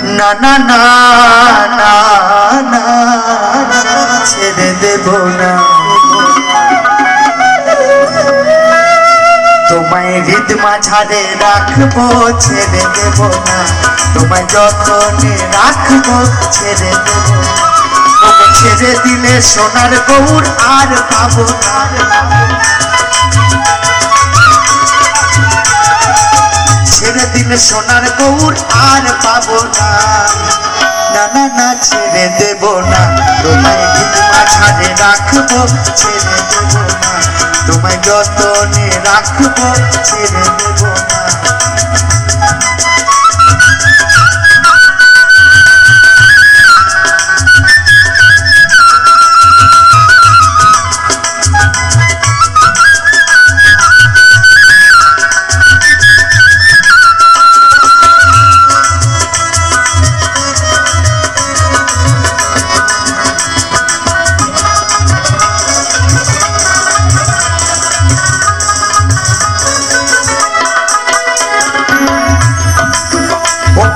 না না না না না ছেড়ে দেব না তোমায় হৃদ মাঝারে রাখবো ছেড়ে দেব না তোমায় যতনে রাখবো ছেড়ে দেব ছেড়ে দিলে সোনার গৌর আর পাবো না ছেড়ে দিলে সোনার গৌর আর পাবো না না না না ছেড়ে দেব না তোমায় হৃদ মাঝারে রাখবো ছেড়ে দেব না তোমায় যতনে রাখবো ছেড়ে দেব না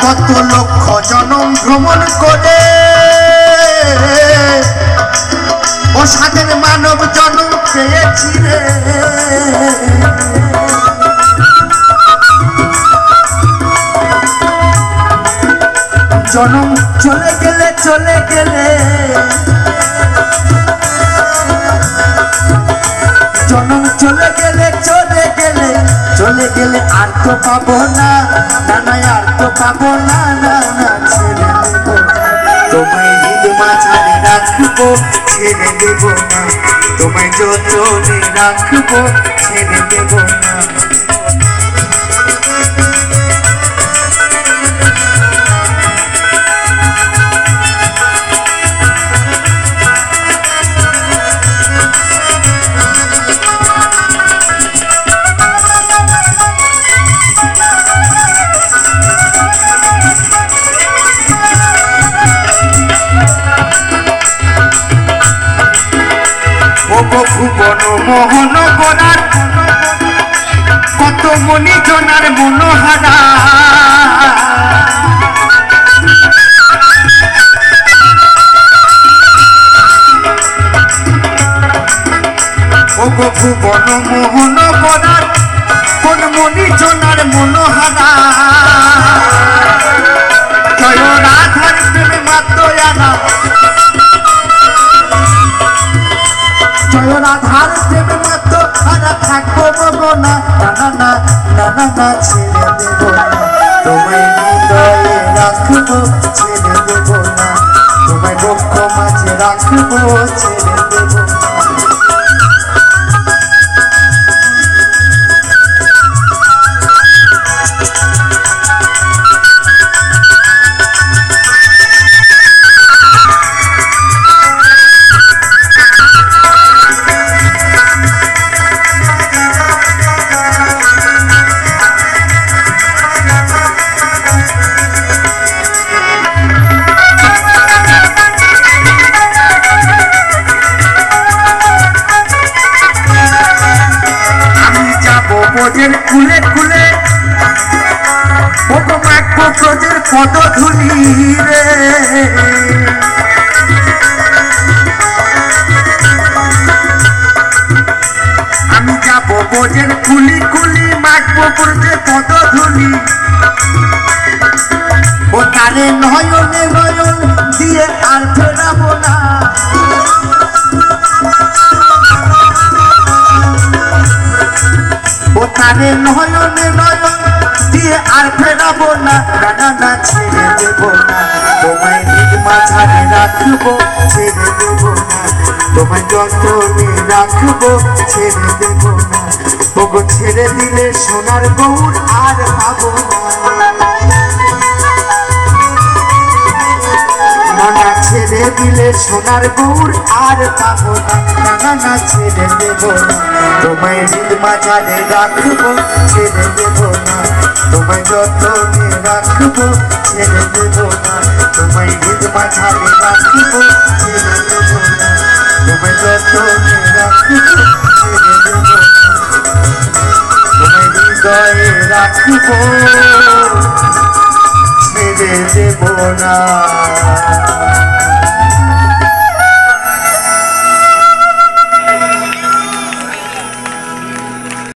কত লক্ষ জনম ভ্রমণ করে ও সাথে মানব জন্ম পেয়েছি রে জনম চলে গেলে জনম চলে গেলে আর তো পাবো না না আর তো পাবো না না না ছেড়ে দেব তোমায় হৃদ মাঝারে রাখবো ছেড়ে দেব না তোমায় যতনে রাখবো ছেড়ে দেব না ভুবন মোহন করার কত মনি জনার মনোহারা ভুবন মোহন করার কোন মনি জনার মনোহারা জয় রাধার প্রেমে মাতয়ানা জয় রাধার প্রেমে মাত্র হারা থাকবো বলবো না না না না না না ছেড়ে দেব না তোমায় হৃদয়ে রাখবো ছেড়ে দেব না তোমায় বক্ষ মাঝে রাখবো ছেড়ে দেব না ব্রজের কুলে কুলে মাখবো ব্রজের পদধূলি রে আমি যাবো ব্রজের কুলি কুলি মাখবো ব্রজের পদধূলি ও তারে নয়নে নয়ন দিয়ে আর ফেরাবো না ও তারে নয়নে নয়ন দিয়ে আর ফেরাবো না না না ছেড়ে দেব না তোমায় হৃদ মাঝারে রাখবো ছেড়ে দেব না তোমায় যতনে রাখবো ছেড়ে দেব না ওগো ছেড়ে দিলে সোনার গৌর আর পাবো না না ছেড়ে দিলে সোনার গৌর আর পাবো না না না ছেড়ে দেব না তোমায় হৃদ মাঝারে রাখবো ছেড়ে দেব না তোমায় যতনে রাখবো ছেড়ে দেব না তোমায় হৃদ মাঝারে রাখবো ছেড়ে দেব না তোমায় যতনে রাখবো ছেড়ে দেব না তোমায় হৃদয়ে রাখবো ছেড়ে দেব না।